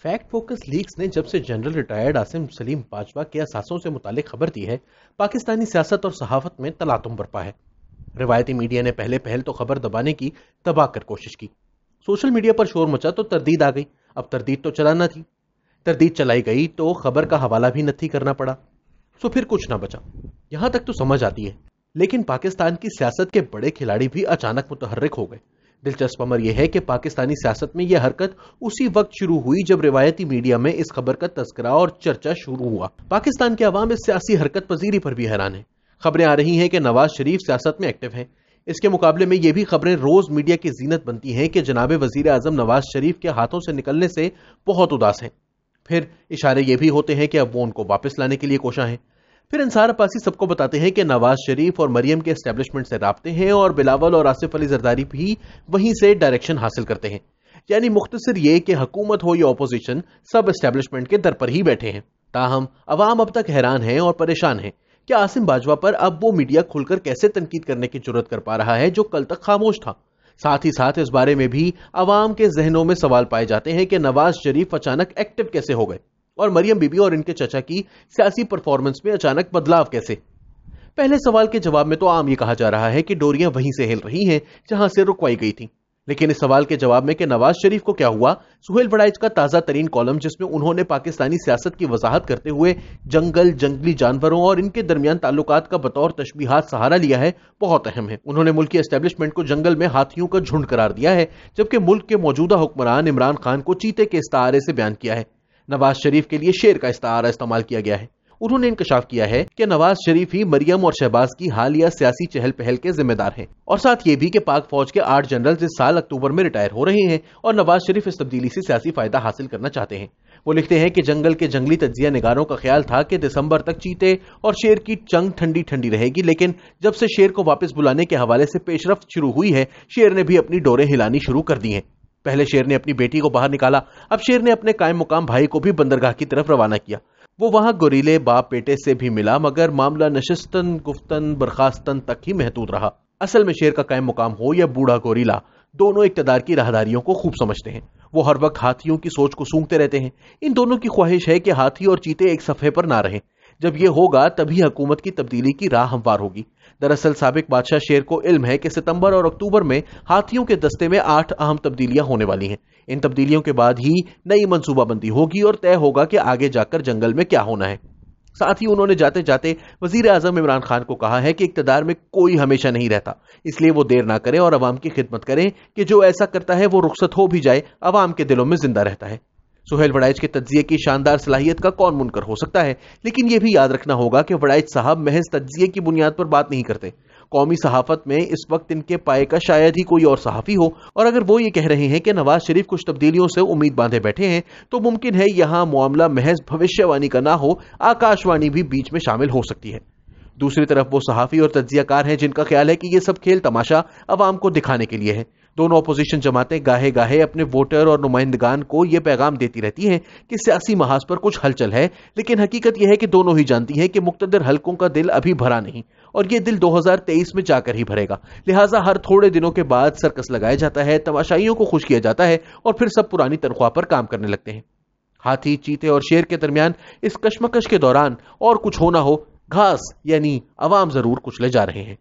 Fact focus leaks ने जब से जनरल रिटायर्ड आसिम सलीम बाजवा के असासों से मुतालिक खबर दी है, पाकिस्तानी सियासत और सहाफत में तलातुम बरपा है। रिवायती मीडिया ने पहले पहल तो खबर दबाने की दबा कर कोशिश की। सोशल मीडिया पर शोर मचा तो तरदीद आ गई। अब तरदीद तो चलाना थी, तरदीद चलाई गई तो खबर का हवाला भी नथी करना पड़ा। सो फिर कुछ ना बचा। यहां तक तो समझ आती है, लेकिन पाकिस्तान की सियासत के बड़े खिलाड़ी भी अचानक मुतहर्रिक हो गए। दिलचस्प अमर यह है कि पाकिस्तानी सियासत में यह हरकत उसी वक्त शुरू हुई जब रिवायती मीडिया में इस खबर का तस्करा और चर्चा शुरू हुआ। पाकिस्तान के अवाम इस सियासी हरकत पजीरी पर भी हैरान है। खबरें आ रही हैं कि नवाज शरीफ सियासत में एक्टिव हैं। इसके मुकाबले में यह भी खबरें रोज मीडिया की जीनत बनती हैं कि जनाब वजीर आजम नवाज शरीफ के हाथों से निकलने से बहुत उदास हैं। फिर इशारे ये भी होते हैं कि अब वो उनको वापस लाने के लिए कोशा हैं। फिर अंसार अब्बासी सबको बताते हैं कि नवाज शरीफ और मरियम के एस्टेब्लिशमेंट से राब्ते हैं और बिलावल और आसिफ अली जरदारी भी वहीं से डायरेक्शन हासिल करते हैं। यानी मुख्तसर ये कि हुकूमत हो या ऑपोजिशन, सब एस्टेब्लिशमेंट के दर पर ही बैठे हैं। ताहम अवाम अब तक हैरान है और परेशान है कि आसिम बाजवा पर अब वो मीडिया खुलकर कैसे तनकीद करने की जुर्रत कर पा रहा है जो कल तक खामोश था। साथ ही साथ इस बारे में भी अवाम के जहनों में सवाल पाए जाते हैं कि नवाज शरीफ अचानक एक्टिव कैसे हो गए और मरियम बीबी और इनके चचा की सियासी परफॉर्मेंस में अचानक बदलाव कैसे। पहले सवाल के जवाब में तो आम ये कहा जा रहा है कि डोरियां वहीं से हिल रही हैं जहां से रुकवाई गई थी। लेकिन इस सवाल के जवाब में कि नवाज शरीफ को क्या हुआ, सुहेल वड़ाइच का ताजा तरीन कॉलम जिसमें उन्होंने पाकिस्तानी सियासत की वजाहत करते हुए जंगल, जंगली जानवरों और इनके दरमियान ताल्लुकात का बतौर तशबीहात सहारा लिया है, बहुत अहम है। उन्होंने मुल्क की एस्टेब्लिशमेंट को जंगल में हाथियों का झुंड करार दिया है, जबकि मुल्क के मौजूदा हुक्मरान इमरान खान को चीते के इस्तारे से बयान किया है। नवाज शरीफ के लिए शेर का इस्तारा इस्तेमाल किया गया है। उन्होंने इंकशाफ किया है कि नवाज शरीफ ही मरियम और शहबाज की हालिया सियासी चहल पहल के जिम्मेदार हैं, और साथ ये भी कि पाक फौज के 8 जनरल इस साल अक्टूबर में रिटायर हो रहे हैं और नवाज शरीफ इस तब्दीली से सियासी फायदा हासिल करना चाहते हैं। वो लिखते हैं कि जंगल के जंगली तज्जिया निगारों का ख्याल था कि दिसंबर तक चीते और शेर की जंग ठंडी ठंडी रहेगी, लेकिन जब से शेर को वापस बुलाने के हवाले से पेशरफ्त शुरू हुई है, शेर ने भी अपनी डोरें हिलानी शुरू कर दी हैं। पहले शेर ने अपनी बेटी को बाहर निकाला, अब शेर ने अपने कायम मुकाम भाई को भी बंदरगाह की तरफ रवाना किया। वो वहां गोरीले बाप बेटे से भी मिला, मगर मामला नशिस्तन गुफ्तन बर्खास्तन तक ही महदूद रहा। असल में शेर का कायम मुकाम हो या बूढ़ा गोरीला, दोनों इक्तदार की राहदारियों को खूब समझते हैं। वो हर वक्त हाथियों की सोच को सूंघते रहते हैं। इन दोनों की ख्वाहिश है कि हाथी और चीते एक सफ़े पर ना रहें। जब ये होगा तभी हुकूमत की तब्दीली की राह हमवार होगी। दरअसल साबिक बादशाह शेर को इल्म है कि सितंबर और अक्टूबर में हाथियों के दस्ते में 8 अहम तब्दीलियां होने वाली हैं। इन तब्दीलियों के बाद ही नई मंसूबाबंदी होगी और तय होगा कि आगे जाकर जंगल में क्या होना है। साथ ही उन्होंने जाते जाते वजीर आजम इमरान खान को कहा है कि इक्तदार में कोई हमेशा नहीं रहता, इसलिए वो देर ना करें और अवाम की खिदमत करें कि जो ऐसा करता है वो रुखसत हो भी जाए, अवाम के दिलों में जिंदा रहता है। सुहेल वड़ाइच के तज्जिए की शानदार सलाहियत का कौन मुनकर हो सकता है, लेकिन यह भी याद रखना होगा कि वड़ाइच साहब महज तज्जिए की बुनियाद पर बात नहीं करते। कौमी सहाफत में इस वक्त इनके पाए का शायद ही कोई और सहाफी हो, और अगर वो ये कह रहे हैं कि नवाज शरीफ कुछ तब्दीलियों से उम्मीद बांधे बैठे हैं, तो मुमकिन है यहां मामला महज भविष्यवाणी का ना हो, आकाशवाणी भी बीच में शामिल हो सकती है। दूसरी तरफ वो सहाफी और तज्जियाकार हैं जिनका ख्याल है कि ये सब खेल तमाशा अवाम को दिखाने के लिए है। दोनों अपोजिशन जमातें गाहे गाहे अपने वोटर और नुमाइंदगान को यह पैगाम देती रहती हैं कि सियासी महाज पर कुछ हलचल है, लेकिन हकीकत यह है कि दोनों ही जानती हैं कि मुक्तदर हलकों का दिल अभी भरा नहीं, और ये दिल 2023 में जाकर ही भरेगा। लिहाजा हर थोड़े दिनों के बाद सर्कस लगाया जाता है, तमाशाइयों को खुश किया जाता है और फिर सब पुरानी तनख्वाह पर काम करने लगते हैं। हाथी, चीते और शेर के दरमियान इस कशमकश के दौरान और कुछ हो ना हो, घास यानी अवाम जरूर कुचले जा रहे हैं।